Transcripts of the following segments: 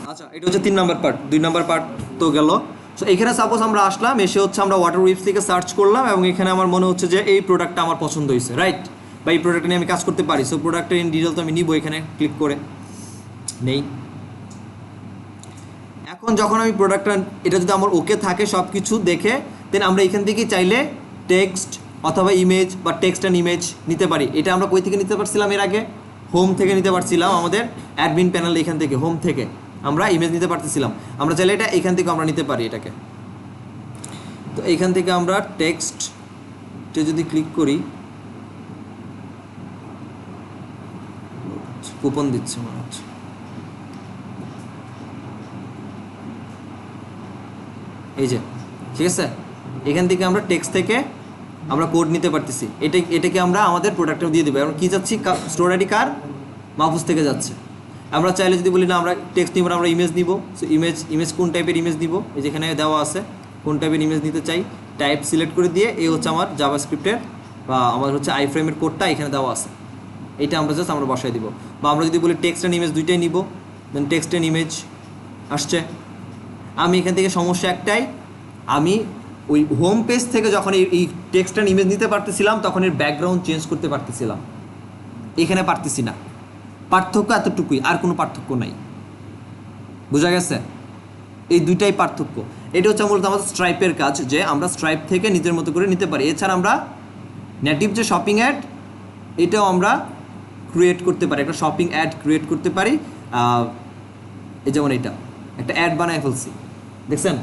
আচ্ছা, এটা হচ্ছে 3 নাম্বার পার্ট। 2 নাম্বার পার্ট তো গেল। সো এখানে সাপোজ আমরা আসলাম, এসে হচ্ছে আমরা ওয়াটার ওয়েবস থেকে সার্চ করলাম এবং এখানে আমার মনে হচ্ছে যে এই প্রোডাক্টটা আমার পছন্দ হয়েছে, রাইট? বা এই প্রোডাক্ট নিয়ে আমি কাজ করতে পারি। সো প্রোডাক্টের ইন ডিটেল তো আমি নিব, এখানে ক্লিক করে নেই। এখন যখন আমি প্রোডাক্টটা, এটা যদি আমার ওকে থাকে সব কিছু দেখে, দেন আমরা এখান থেকে চাইলে টেক্সট অথবা ইমেজ বা টেক্সট অ্যান্ড ইমেজ নিতে পারি। এটা আমরা কই থেকে নিতে পারছিলাম এর আগে? হোম থেকে নিতে পারছিলাম, আমাদের অ্যাডমিন প্যানেল এখান থেকে হোম থেকে আমরা ইমেজ নিতে পারতেছিলাম। আমরা চাইলে এটা এখান থেকে আমরা নিতে পারি এটাকে। তো এইখান থেকে আমরা টেক্সটে যদি ক্লিক করি, কুপন দিচ্ছে মনে হচ্ছে। এই যে ঠিক আছে, এখান থেকে আমরা টেক্সট থেকে আমরা কোড নিতে পারতেছি। এটাকে আমরা আমাদের প্রোডাক্টে দিয়ে দেবো। এবং কী যাচ্ছি, স্টোর আইডি কার? মাহফুজ থেকে যাচ্ছে। আমরা চাইলে যদি বলি না আমরা টেক্সট নিব, আমরা ইমেজ নিব। সো ইমেজ কোন টাইপের ইমেজ নিব, এই যেখানে দেওয়া আছে কোন টাইপের ইমেজ নিতে চাই, টাইপ সিলেক্ট করে দিয়ে এই হচ্ছে আমার জাভাস্ক্রিপ্টের বা আমার হচ্ছে আইফ্রেমের কোডটা এখানে দেওয়া আছে, এইটা আমরা জাস্ট আমরা বসাই দিব। বা আমরা যদি বলি টেক্সট অ্যান্ড ইমেজ দুইটাই নিব, দেন টেক্সট অ্যান্ড ইমেজ আসছে। আমি এখান থেকে সমস্যা একটাই, আমি ওই হোম পেজ থেকে যখন এই টেক্সট অ্যান্ড ইমেজ নিতে পারতেছিলাম তখন এর ব্যাকগ্রাউন্ড চেঞ্জ করতে পারতেছিলাম, এখানে পারতেছি না। পার্থক্য এতটুকুই, আর কোনো পার্থক্য নাই। বোঝা গেছে? এই দুইটাই পার্থক্য। এটা হচ্ছে মূলত আমাদের স্ট্রাইপের কাজ, যে আমরা স্ট্রাইপ থেকে নিজের মতো করে নিতে পারি। এছাড়া আমরা নেটিভ যে শপিং অ্যাড, এটাও আমরা ক্রিয়েট করতে পারি, একটা শপিং অ্যাড ক্রিয়েট করতে পারি। এই যেমন এইটা একটা অ্যাড বানায় ফেলছি, দেখছেন?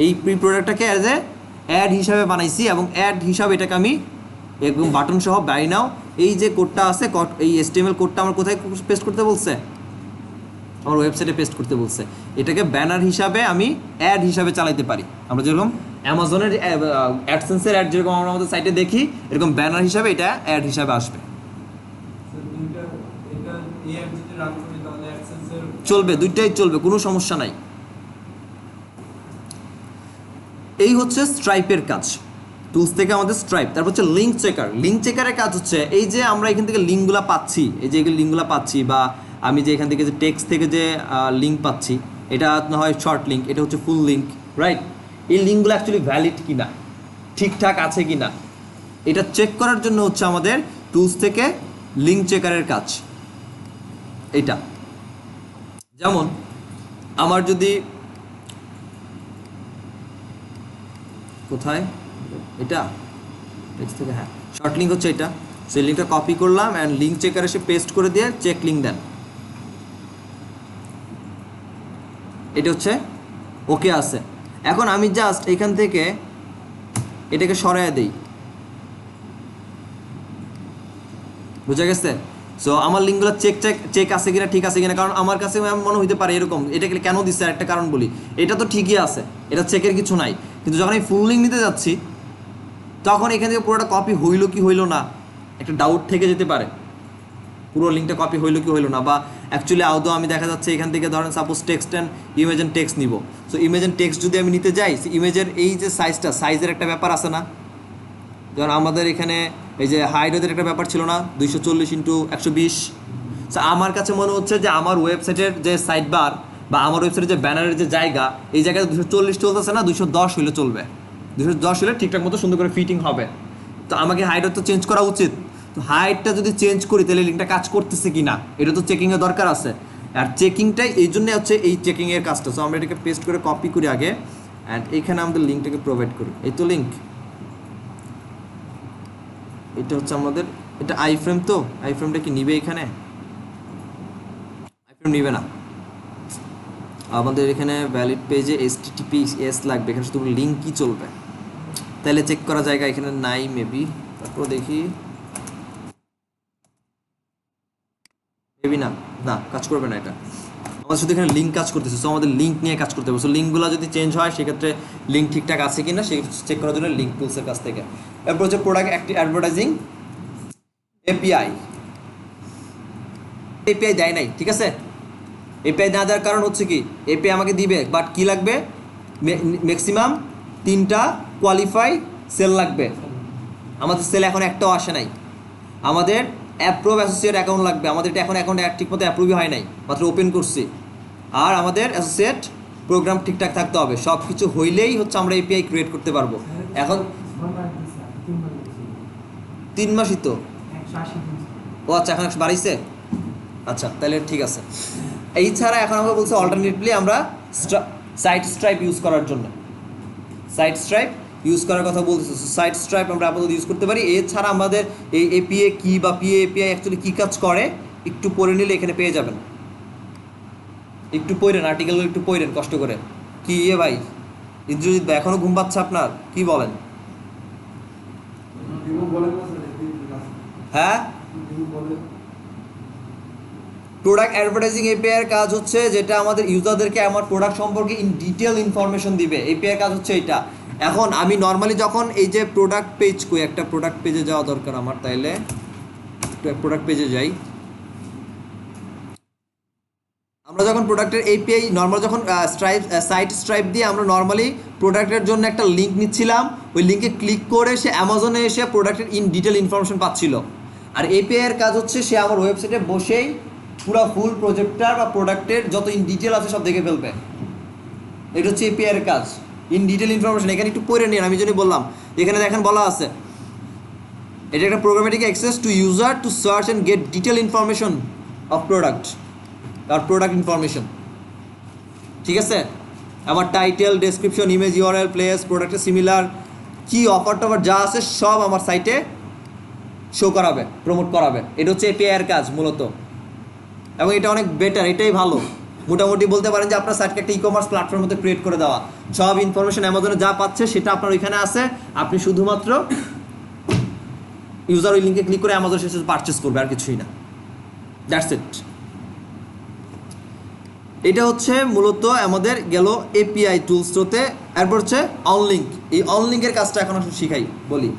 এই প্রি প্রোডাক্টটাকে অ্যাজ এ অ্যাড হিসাবে বানাইছি এবং অ্যাড হিসাবে এটাকে আমি একদম বাটন সহ বাই নাও, এই যে কোডটা আছে, এই HTML কোডটা আমার কোথায় পেস্ট করতে বলছে? আমার ওয়েবসাইটে পেস্ট করতে বলছে। এটাকে ব্যানার হিসাবে আমি অ্যাড হিসাবে চালাতে পারি। আমরা যেরকম অ্যামাজনের অ্যাডসেন্সের অ্যাড যেরকম আমরা আমাদের সাইটে দেখি, এরকম ব্যানার হিসাবে এটা অ্যাড হিসাবে আসবে। চলবে, দুইটাই চলবে, কোনো সমস্যা নাই। এই হচ্ছে স্ট্রাইপের কাজ, টুলস থেকে আমাদের স্ট্রাইপ। তারপর হচ্ছে লিঙ্ক চেকার। লিঙ্ক চেকারের কাজ হচ্ছে এই যে আমরা এখান থেকে লিঙ্কগুলো পাচ্ছি, এই যে লিঙ্কগুলো পাচ্ছি, বা আমি যে এখান থেকে যে টেক্সট থেকে যে লিঙ্ক পাচ্ছি, এটা না হয় শর্ট লিঙ্ক, এটা হচ্ছে ফুল লিঙ্ক, রাইট? এই লিঙ্কগুলো অ্যাকচুয়ালি ভ্যালিড কিনা, ঠিকঠাক আছে কিনা, এটা চেক করার জন্য হচ্ছে আমাদের টুলস থেকে লিঙ্ক চেকারের কাজ। এইটা যেমন আমার যদি কোথায় এটা টেক্সট থেকে, হ্যাঁ শর্ট লিঙ্ক হচ্ছে এটা, সেই লিঙ্কটা কপি করলাম অ্যান্ড লিঙ্ক চেকার এসে পেস্ট করে দিয়ে চেক লিঙ্ক দেন, এটা হচ্ছে ওকে আছে। এখন আমি জাস্ট এখান থেকে এটাকে সরাইয়া দেই, বুঝা গেছে? সো আমার লিঙ্কগুলো চেক আছে কিনা, ঠিক আছে কিনা, কারণ আমার কাছে মনে হইতে পারে এরকম এটাকে কেন দিচ্ছে, একটা কারণ বলি, এটা তো ঠিকই আছে, এটা চেকের কিছু নাই, কিন্তু যখন আমি ফুল লিঙ্ক নিতে যাচ্ছি তখন এখান থেকে পুরোটা কপি হইলো কি হইলো না একটা ডাউট থেকে যেতে পারে, পুরো লিঙ্কটা কপি হইলো কি হইলো না, বা অ্যাকচুয়ালি আদৌ আমি দেখা যাচ্ছে এখান থেকে ধরেন suppose text and image and text নিব। সো ইমেজ অ্যান্ড টেক্সট যদি আমি নিতে যাই, ইমেজের এই যে সাইজের একটা ব্যাপার আছে না, যেমন আমাদের এখানে এই যে হাইডের একটা ব্যাপার ছিল না, 240x120। সো আমার কাছে মনে হচ্ছে যে আমার ওয়েবসাইটের যে সাইড বার বা আমার ওয়েবসাইটের যে ব্যানারের যে জায়গা, এই জায়গায় 240 চলতেছে না, 210 হইলে চলবে। 210 হলে ঠিকঠাক মতো সুন্দর করে ফিটিং হবে। তো আমাকে হাইটটা তো চেঞ্জ করা উচিত। তো হাইটটা যদি চেঞ্জ করি তাহলে লিঙ্কটা কাজ করতেছে কি না, এটা তো চেকিংয়ের দরকার আছে। আর চেকিংটাই এই জন্যে হচ্ছে এই চেকিংয়ের কাজটা। সো আমরা এটাকে পেস্ট করে কপি করি আগে, অ্যান্ড এইখানে আমাদের লিঙ্কটাকে প্রোভাইড করি। এই তো লিঙ্ক, এটা হচ্ছে আমাদের, এটা আইফ্রেম। তো আইফ্রেমটা কি নিবে? এখানে আইফ্রেম নিবে না, আমাদের এখানে ভ্যালিড পেজে HTTPS লাগবে, এখানে শুধু লিঙ্ক কি চলবে, তাহলে চেক করা জায়গা এখানে নাই মেবি। তারপর দেখি, মেবি না, না কাজ করবে না এটা, আমাদের শুধু এখানে লিঙ্ক কাজ করতেছে। সো আমাদের লিঙ্ক নিয়ে কাজ করতে হবে। সো লিঙ্কগুলো যদি চেঞ্জ হয় সেক্ষেত্রে লিঙ্ক ঠিকঠাক আছে কিনা সেই চেক করার জন্য লিঙ্ক টুলসের কাছ থেকে। এরপর হচ্ছে প্রোডাক্ট অ্যাডভার্টাইজিং এপিআই দেয় নাই, ঠিক আছে? এপিআই না দেওয়ার কারণ হচ্ছে কি, এপিআই আমাকে দিবে, বাট কি লাগবে, ম্যাক্সিমাম 3টা কোয়ালিফাই সেল লাগবে। আমাদের সেল এখন একটাও আসে নাই। আমাদের অ্যাপ্রুভ অ্যাসোসিয়েট অ্যাকাউন্ট লাগবে, আমাদের এটা এখন অ্যাকাউন্ট ঠিক মতো অ্যাপ্রুভই হয় নাই, মাত্র ওপেন করছি। আর আমাদের অ্যাসোসিয়েট প্রোগ্রাম ঠিকঠাক থাকতে হবে। সব কিছু হইলেই হচ্ছে আমরা এপিআই ক্রিয়েট করতে পারবো। এখন 3 মাসই তো, ও আচ্ছা এখন বাড়াইছে, আচ্ছা তাহলে ঠিক আছে। এই ছাড়া এখন আমরা বলছি অল্টারনেটলি আমরা সাইট স্ট্রাইপ ইউজ করার জন্য, সাইট স্ট্রাইপ ইউজ করার কথা বলতেছি। সাইট স্ট্রাইপ আমরা আপাতত ইউজ করতে পারি। এছাড়া আমাদের এই এপিএ কি বা পিএ এপিআই অ্যাকচুয়ালি কী কাজ করে একটু পড়ে নিলে এখানে পেয়ে যাবেন। একটু পড়েন, আর্টিকেলগুলো একটু পড়েন কষ্ট করে। কি ভাই ইন্দ্রজিৎ ভাই এখনও ঘুম পাচ্ছে আপনার, কি বলেন? হ্যাঁ, প্রোডাক্ট অ্যাডভার্টাইজিং এপিআই এর কাজ হচ্ছে যেটা আমাদের ইউজারদেরকে আমার প্রোডাক্ট সম্পর্কে ইন ডিটেল ইনফরমেশন দিবে। এপিআই এর কাজ হচ্ছে এটা। এখন আমি নর্মালি যখন এই যে প্রোডাক্ট পেজ কই, একটা প্রোডাক্ট পেজে যাওয়া দরকার আমার, তাইলে প্রোডাক্ট পেজে যাই। আমরা যখন প্রোডাক্টের এপিআই নর্মাল যখন সাইট স্ট্রাইপ দিয়ে আমরা নর্মালি প্রোডাক্টের জন্য একটা লিঙ্ক নিচ্ছিলাম, ওই লিঙ্কে ক্লিক করে সে অ্যামাজনে এসে প্রোডাক্টের ইন ডিটেল ইনফরমেশন পাচ্ছিল। আর এপিআই এর কাজ হচ্ছে সে আমার ওয়েবসাইটে বসেই পুরো ফুল প্রজেক্টটার বা প্রোডাক্টের যত ইন ডিটেল আছে সব দেখে ফেলবে। এটা হচ্ছে এপিআই এর কাজ, ইন ডিটেল ইনফরমেশন। এখানে একটু পড়ে নিন, আমি যদি বললাম এখানে দেখেন বলা আছে এটা একটা programmatic access to user to search and get detail information of product আর প্রোডাক্ট ইনফরমেশন, ঠিক আছে। আমার title, description, image, URL, place, প্রোডাক্টের সিমিলার কি অফার টফার যা আছে সব আমার সাইটে শো করাবে, প্রমোট করাবে। এটা হচ্ছে এপিআই এর কাজ মূলত, এবং এটা অনেক বেটার, এটাই ভালো। মোটামুটি বলতে পারেন যে আপনার সাইটকে একটা ই কমার্স প্ল্যাটফর্মের মধ্যে ক্রিয়েট করে দেওয়া। সব ইনফরমেশন অ্যামাজনে যা পাচ্ছে সেটা আপনার ওইখানে আছে, আপনি শুধুমাত্র ইউজার ওই লিঙ্কে ক্লিক করে অ্যামাজন শেষে পারচেস করবে, আর কিছুই না। That's it. এটা হচ্ছে মূলত আমাদের গেল এপিআই টুলসতে। এরপর হচ্ছে অনলিঙ্ক। এই অনলিঙ্কের কাজটা এখন আসলে শিখাই বলি।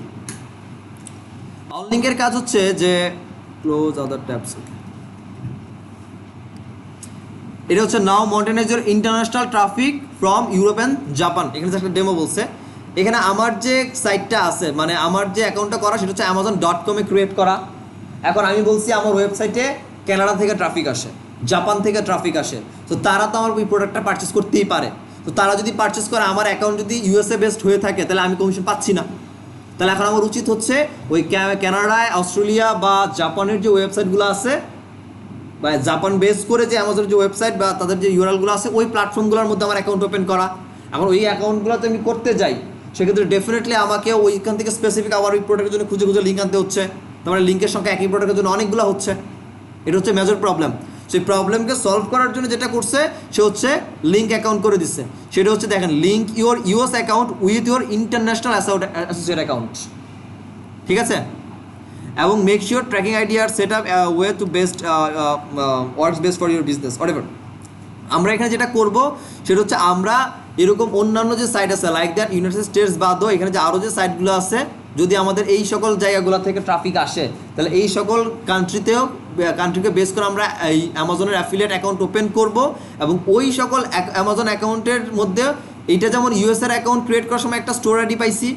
অনলিঙ্কের কাজ হচ্ছে যে ক্লোজ আদার ট্যাবস, এটা হচ্ছে now monetize international traffic from Europe and Japan. এখানে একটা ডেমো বলছে। এখানে আমার যে সাইটটা আছে, মানে আমার যে অ্যাকাউন্টটা করা সেটা হচ্ছে amazon.com-এ ক্রিয়েট করা। এখন আমি বলছি আমার ওয়েবসাইটে কানাডা থেকে ট্রাফিক আসে, জাপান থেকে ট্রাফিক আসে, তো তারা তো আমার ওই প্রোডাক্টটা পারচেস করতেই পারে। তো তারা যদি পারচেস করে, আমার অ্যাকাউন্ট যদি ইউএসএ বেসড হয়ে থাকে, তাহলে আমি কমিশন পাচ্ছি না। তাহলে এখন আমার উচিত হচ্ছে ওই কানাডায়, অস্ট্রেলিয়া বা জাপানের যে ওয়েবসাইটগুলো আছে, বা জাপান বেস করে যে আমাদের যে ওয়েবসাইট বা তাদের যে ইউআরএলগুলো আছে, ওই প্ল্যাটফর্মগুলোর মধ্যে আমার অ্যাকাউন্ট ওপেন করা। এখন ওই অ্যাকাউন্টগুলোতে আমি করতে যাই, সেক্ষেত্রে ডেফিনেটলি আমাকে ওইখান থেকে স্পেসিফিক আবার ওই প্রোডাক্টের জন্য খুঁজে খুঁজে লিঙ্ক আনতে হচ্ছে। তারপরে লিঙ্কের সংখ্যা একই প্রোডাক্টের জন্য অনেকগুলো হচ্ছে। এটা হচ্ছে মেজর প্রবলেম। সেই প্রবলেমকে সলভ করার জন্য যেটা করছে সে হচ্ছে লিঙ্ক অ্যাকাউন্ট করে দিচ্ছে। সেটা হচ্ছে দেখেন, link your US account with your international associate account, ঠিক আছে। এবং make sure tracking ID are set up way to best works best for your business whatever. আমরা এখানে যেটা করব সেটা হচ্ছে আমরা এরকম অন্যান্য যে সাইট আছে লাইক দ্যাট ইউনাইটেড স্টেটস বাদও এখানে যে আরও যে সাইটগুলো আছে, যদি আমাদের এই সকল জায়গাগুলো থেকে ট্রাফিক আসে, তাহলে এই সকল কান্ট্রিকে বেস করে আমরা এই অ্যামাজনের অ্যাফিলিয়েট অ্যাকাউন্ট ওপেন করব। এবং ওই সকল অ্যামাজন অ্যাকাউন্টের মধ্যে এইটা যেমন ইউএসএর অ্যাকাউন্ট ক্রিয়েট করার সময় একটা স্টোর আইডি পাইছি,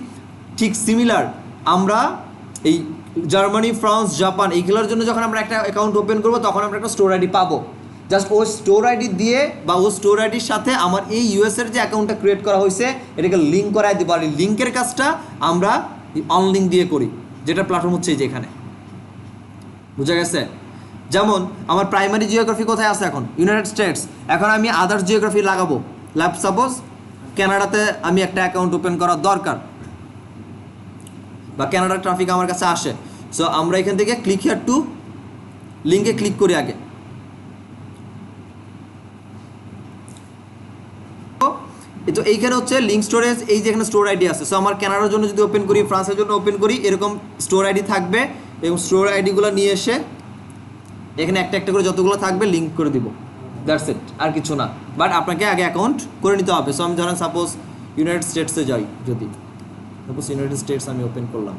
ঠিক সিমিলার আমরা এই জার্মানি, ফ্রান্স, জাপান এইগুলোর জন্য যখন আমরা একটা অ্যাকাউন্ট ওপেন করবো, তখন আমরা একটা স্টোর আইডি পাবো। জাস্ট ওই স্টোর আইডি দিয়ে বা ওই স্টোর আইডির সাথে আমার এই ইউএসের যে অ্যাকাউন্টটা ক্রিয়েট করা হয়েছে এটাকে লিঙ্ক করাই দিব। আর এই লিঙ্কের কাজটা আমরা অনলিঙ্ক দিয়ে করি, যেটা প্ল্যাটফর্ম হচ্ছে এই যে এখানে, বুঝা গেছে। যেমন আমার প্রাইমারি জিওগ্রাফি কোথায় আছে এখন, ইউনাইটেড স্টেটস। এখন আমি আদার্স জিওগ্রাফি লাগাবো, সাপোজ কানাডাতে আমি একটা অ্যাকাউন্ট ওপেন করার দরকার, বা কানাডার ট্রাফিক আমার কাছে আসে। সো আমরা এখান থেকে ক্লিক হিয়ার টু লিঙ্কে ক্লিক করি আগে। তো এইখানে হচ্ছে লিঙ্ক স্টোরেজ, এই যে এখানে স্টোর আইডি আছে। সো আমার কানাডার জন্য যদি ওপেন করি, ফ্রান্সের জন্য ওপেন করি, এরকম স্টোর আইডি থাকবে এবং স্টোর আইডিগুলো নিয়ে এসে এখানে একটা একটা করে যতগুলো থাকবে লিঙ্ক করে দিব। দ্যাটস ইট, আর কিছু না। বাট আপনাকে আগে অ্যাকাউন্ট করে নিতে হবে। সো আমি ধরেন সাপোজ ইউনাইটেড স্টেটসে যাই, যদি সাপোজ ইউনাইটেড স্টেটস আমি ওপেন করলাম,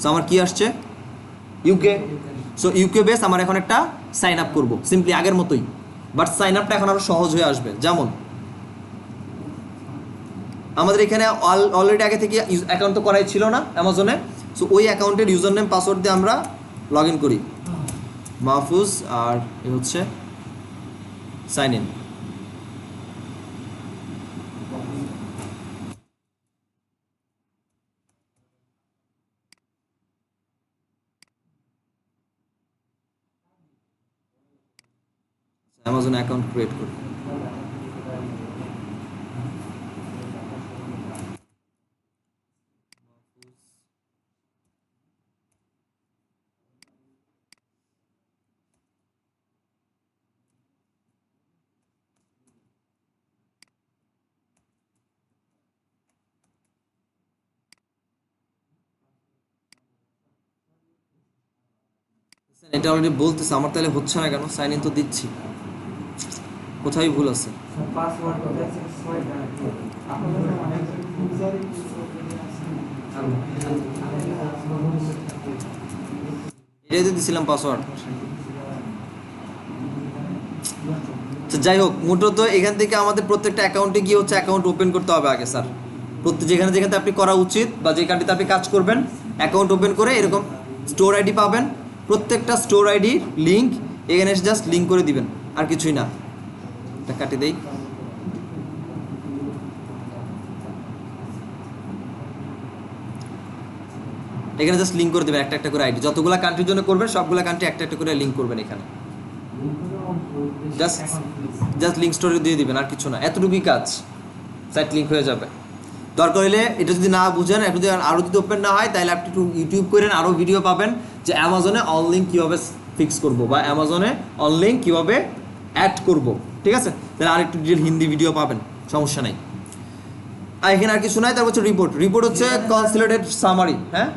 সো আমার কি আসছে, ইউকে। সো ইউকে বেস আমার এখন একটা সাইন আপ করবো সিম্পলি আগের মতোই, বাট সাইন আপটা এখন আরও সহজ হয়ে আসবে। যেমন আমাদের এখানে অলরেডি আগে থেকে অ্যাকাউন্ট তো করাই ছিল না অ্যামাজনে। সো ওই অ্যাকাউন্টের ইউজার নেম পাসওয়ার্ড দিয়ে আমরা লগ ইন করি। মাহফুজ আর এ হচ্ছে sign in. Amazon account create করি। এটা অলরেডি বলতেছে, আমার তাহলে হচ্ছে না কেন? সাইন ইন তো দিচ্ছি, কোথায় ভুল আছে? এটাই তো দিছিলাম পাসওয়ার্ড। যাই হোক, মূলত এখান থেকে আমাদের প্রত্যেকটা অ্যাকাউন্টে গিয়ে হচ্ছে অ্যাকাউন্ট ওপেন করতে হবে আগে স্যার। যেখানে যেখানে আপনি করা উচিত বা যে কান্ট্রিতে আপনি কাজ করবেন, অ্যাকাউন্ট ওপেন করে এরকম স্টোর আইডি পাবেন। প্রত্যেকটা স্টোর আইডির লিঙ্ক এখানে এসে জাস্ট লিঙ্ক করে দিবেন, আর কিছুই না। এটা কাটি দেই। এখানে জাস্ট লিঙ্ক করে দেবেন একটা একটা করে আইডি, যতগুলো কান্ট্রির জন্য করবেন সবগুলো কান্ট্রি একটা একটা করে লিঙ্ক করবেন এখানে। জাস্ট লিঙ্ক স্টোরে দিয়ে দিবেন, আর কিছু না, এতটুকুই কাজ। সাইট লিঙ্ক হয়ে যাবে। দরকার হলে এটা যদি না বুঝেন, একটু যদি আরও যদি ওপেন না হয়, তাহলে আপনি একটু ইউটিউব করেন, আরও ভিডিও পাবেন যে অ্যামাজনে অনলিঙ্ক কীভাবে ফিক্স করব বা অ্যামাজনে অনলিঙ্ক কীভাবে অ্যাড করব। ঠিক আছে, তাহলে আরেকটু ডিটেল হিন্দি ভিডিও পাবেন, সমস্যা নাই। আর এখানে আর কিছু নাই। তারপর হচ্ছে রিপোর্ট। রিপোর্ট হচ্ছে কনসলিডেটেড সামারি। হ্যাঁ,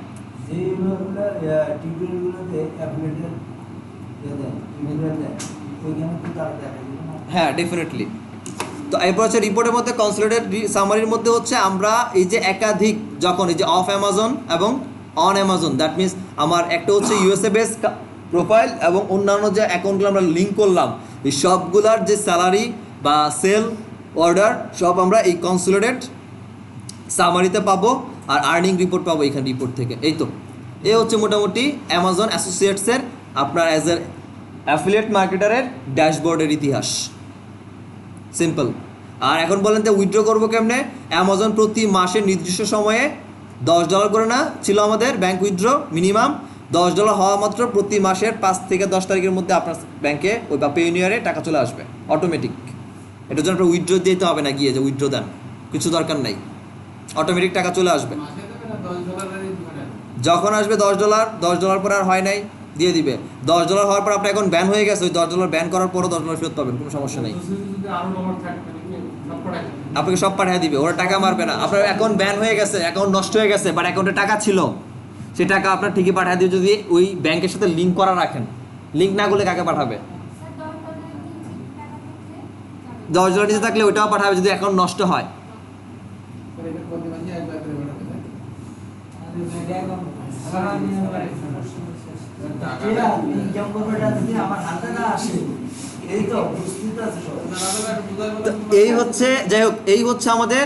হ্যাঁ ডেফিনেটলি। তো এরপর হচ্ছে রিপোর্টের মধ্যে কনসলিডেটেড সামারির মধ্যে হচ্ছে আমরা এই যে একাধিক, যখন এই যে অফ অ্যামাজন এবং অন অ্যামাজন, দ্যাট মিনস আমার একটা হচ্ছে ইউএসএ বেস প্রোফাইল এবং অন্যান্য যে অ্যাকাউন্টগুলো আমরা লিঙ্ক করলাম, এই সবগুলার যে স্যালারি বা সেল অর্ডার সব আমরা এই কনসলিডেটেড সামারিতে পাবো, আর আর্নিং রিপোর্ট পাবো এইখানে রিপোর্ট থেকে। এই তো এ হচ্ছে মোটামুটি অ্যামাজন অ্যাসোসিয়েটসের আপনার অ্যাজ এ অ্যাফিলিয়েট মার্কেটারের ড্যাশবোর্ডের ইতিহাস। সিম্পল। আর এখন বলেন যে উইথড্র করবো কেমনে? অ্যামাজন প্রতি মাসের নির্দিষ্ট সময়ে $10 করে না ছিল আমাদের ব্যাংক উইথড্র মিনিমাম। $10 হওয়া মাত্র প্রতি মাসের 5 থেকে 10 তারিখের মধ্যে আপনার ব্যাংকে ওই বা পেইনিয়ারে টাকা চলে আসবে অটোমেটিক। এটার জন্য আপনার উইথড্র দিতে হবে না, গিয়ে যে উইথড্র দেন, কিছু দরকার নাই, অটোমেটিক টাকা চলে আসবে। যখন আসবে $10 পর আর হয় নাই দিয়ে দিবে। $10 হওয়ার পর আপনার এখন ব্যান হয়ে গেছে, ওই $10 ব্যান করার পরও $10 ফেরত পাবেন, কোনো সমস্যা নেই। আপনাকে সব পাঠিয়ে দিবে, ওরা টাকা মারবে না। আপনার অ্যাকাউন্ট ব্যান হয়ে গেছে, অ্যাকাউন্ট নষ্ট হয়ে গেছে, বাট অ্যাকাউন্টে টাকা ছিল, সেই টাকা আপনার ঠিকই পাঠিয়ে দিবে যদি ওই ব্যাংকের সাথে লিঙ্ক করা রাখেন। লিঙ্ক না করলে কাকে পাঠাবে? $10 নিচে থাকলে ওইটাও পাঠাবে যদি অ্যাকাউন্ট নষ্ট হয়। এই হচ্ছে, যাই হোক, এই হচ্ছে আমাদের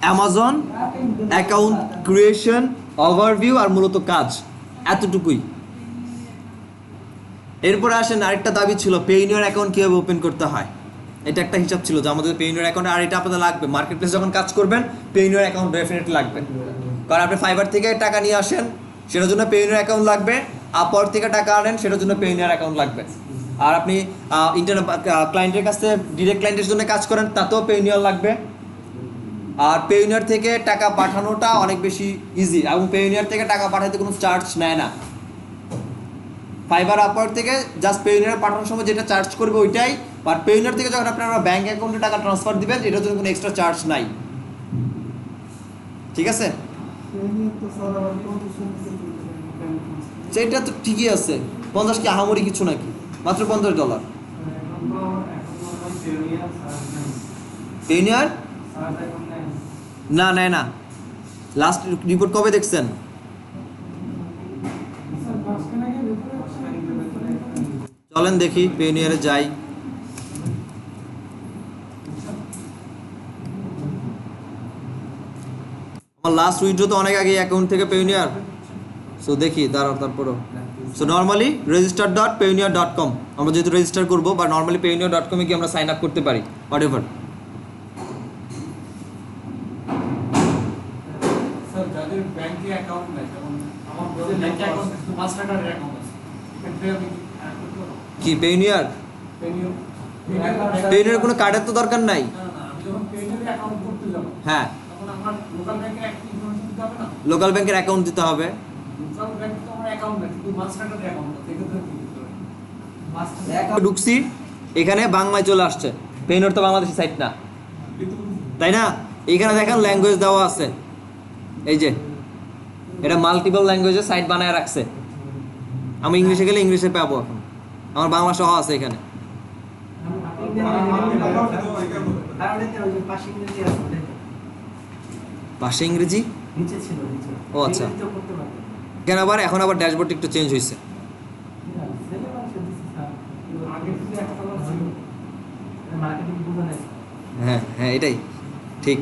অ্যামাজন অ্যাকাউন্ট ক্রিয়েশন ওভারভিউ আর মূলত কাজ এতটুকুই। এরপরে আসেন আরেকটা দাবি ছিল, পেইনিয়ার অ্যাকাউন্ট কীভাবে ওপেন করতে হয়। এটা একটা হিসাব ছিল যে আমাদের পেইনিয়ার অ্যাকাউন্ট, আর এটা আপনাদের লাগবে মার্কেট প্লেস যখন কাজ করবেন, পেইনিয়ার অ্যাকাউন্ট ডেফিনেটলি লাগবে। কারণ আপনি ফাইবার থেকে টাকা নিয়ে আসেন, সেটার জন্য পেইনিয়ার অ্যাকাউন্ট লাগবে। আপওয়ার্ক থেকে টাকা আনেন, সেটার জন্য পেইনিয়ার অ্যাকাউন্ট লাগবে। আর আপনি ইন্টারনেট ক্লায়েন্টের কাছে ডিরেক্ট ক্লায়েন্টের জন্য কাজ করেন, তাতেও পেইনিয়ার লাগবে। আর পেইনিয়ার থেকে টাকা পাঠানোটা অনেক বেশি ইজি, এবং পেইনিয়ার থেকে টাকা পাঠাতে কোনো চার্জ নেয় না। ফাইবার আপওয়ার্ক থেকে জাস্ট পেইনিয়ার পাঠানোর সময় যেটা চার্জ করবে ওইটাই, আর পেইনিয়ার থেকে যখন আপনারা ব্যাঙ্ক অ্যাকাউন্টে টাকা ট্রান্সফার দিবেন, এটার জন্য কোনো এক্সট্রা চার্জ নাই। ঠিক আছে, সেটা তো ঠিকই আছে। 50 কি আহামরি কিছু নাকি, মাত্র $50। পেইনিয়ার না নেয় না। লাস্ট রিপোর্ট কবে দেখছেন? চলেন দেখি, পেইনিয়ারে যাই। আমার লাস্ট উইথড্র তো অনেক আগে অ্যাকাউন্ট থেকে পেইনিয়ার, সো দেখি দাঁড়াও। তারপরও সো নর্মালি register.payoneer.com আমরা যেহেতু রেজিস্টার করবো বা নর্মালি payoneer.com কি আমরা সাইন আপ করতে পারি হোয়াট এভার। স্যার যাদের ব্যাংকে অ্যাকাউন্ট নাই, যেমন আমার ব্যাংকে অ্যাকাউন্ট আছে, মাস্টারকার্ডের অ্যাকাউন্ট আছে, এক্ষেত্রে আমি কি অ্যাড করতে পারবো? কি পেইনিয়ার পেইনিয়ার কোনো কার্ডের তো দরকার নাই। না না, আমি যখন পেইনিয়ারে অ্যাকাউন্ট করতে যাব, হ্যাঁ, তখন আমার লোকাল ব্যাংকের একটা ইনফরমেশন দিতে হবে না? লোকাল ব্যাংকের অ্যাকাউন্ট দিতে হবে। লোকাল ব্যাংকে তো আমার অ্যাকাউন্ট নাই, শুধু মাস্টারকার্ডের অ্যাকাউন্ট আছে, এক্ষেত্রে কি করতে হবে? ঢুকছি, এখানে বাংলায় চলে আসছে। পেইনিয়ার তো বাংলাদেশি সাইট না, তাই না? এখানে দেখেন ল্যাঙ্গুয়েজ দেওয়া আছে, এই যে এটা মাল্টিপল ল্যাঙ্গুয়েজের সাইট বানায় রাখছে। আমি ইংলিশে গেলে ইংলিশে পাবো, এখন আমার বাংলা সহ আছে এখানে। পাশে ইংরেজি, ও আচ্ছা। এখানে আবার এখন আবার ড্যাশবোর্ড একটু চেঞ্জ হয়েছে। হ্যাঁ হ্যাঁ, এটাই ঠিক।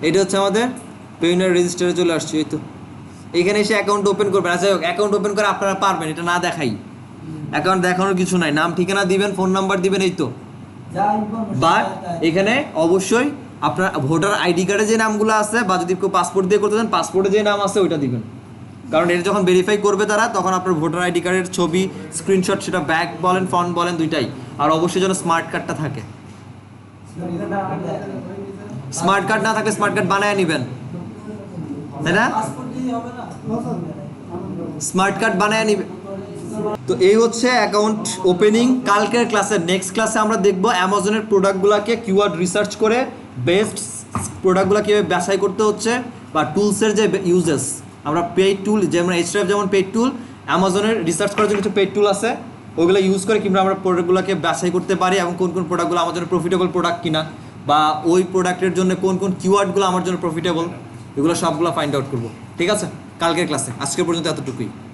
এটা হচ্ছে আমাদের পেইনিয়ার রেজিস্টারে চলে আসছে। এই তো এখানে এসে অ্যাকাউন্ট ওপেন করবেন। আচ্ছা, অ্যাকাউন্ট ওপেন করে আপনারা পারবেন, এটা না দেখাই। অ্যাকাউন্ট দেখানোর কিছু নাই, নাম ঠিকানা দিবেন, ফোন নাম্বার দিবেন, এই তো। বাট এখানে অবশ্যই আপনার ভোটার আইডি কার্ডে যে নামগুলো আছে, বা যদি কেউ পাসপোর্ট দিয়ে করতে চান পাসপোর্টে যে নাম আছে ওইটা দিবেন। কারণ এটা যখন ভেরিফাই করবে তারা, তখন আপনার ভোটার আইডি কার্ডের ছবি, স্ক্রিনশট, সেটা ব্যাক বলেন ফ্রন্ট বলেন দুইটাই। আর অবশ্যই যেন স্মার্ট কার্ডটা থাকে। স্মার্ট কার্ড না থাকলে স্মার্ট কার্ড বানায় নেবেন, তাই না? স্মার্ট কার্ড বানায় নেবেন। তো এই হচ্ছে অ্যাকাউন্ট ওপেনিং। কালকের ক্লাসে, নেক্সট ক্লাসে আমরা দেখব অ্যামাজনের প্রোডাক্টগুলোকে কিওয়ার্ড রিসার্চ করে বেস্ট প্রোডাক্টগুলো কীভাবে বাছাই করতে হচ্ছে, বা টুলসের যে ইউজেস। আমরা পেইড টুল, যেমন Href যেমন পেইড টুল, অ্যামাজনের রিসার্চ করার জন্য কিছু পেইড টুল আছে, ওইগুলো ইউজ করে কিংবা আমরা প্রোডাক্টগুলোকে বাছাই করতে পারি, এবং কোন কোন প্রোডাক্টগুলো আমার জন্য প্রফিটেবল প্রোডাক্ট কিনা, বা ওই প্রোডাক্টের জন্য কোন কোন কিওয়ার্ডগুলো আমার জন্য প্রফিটেবল, এগুলো সবগুলো ফাইন্ড আউট করবো। ঠিক আছে, কালকের ক্লাসে। আজকের পর্যন্ত এতটুকুই।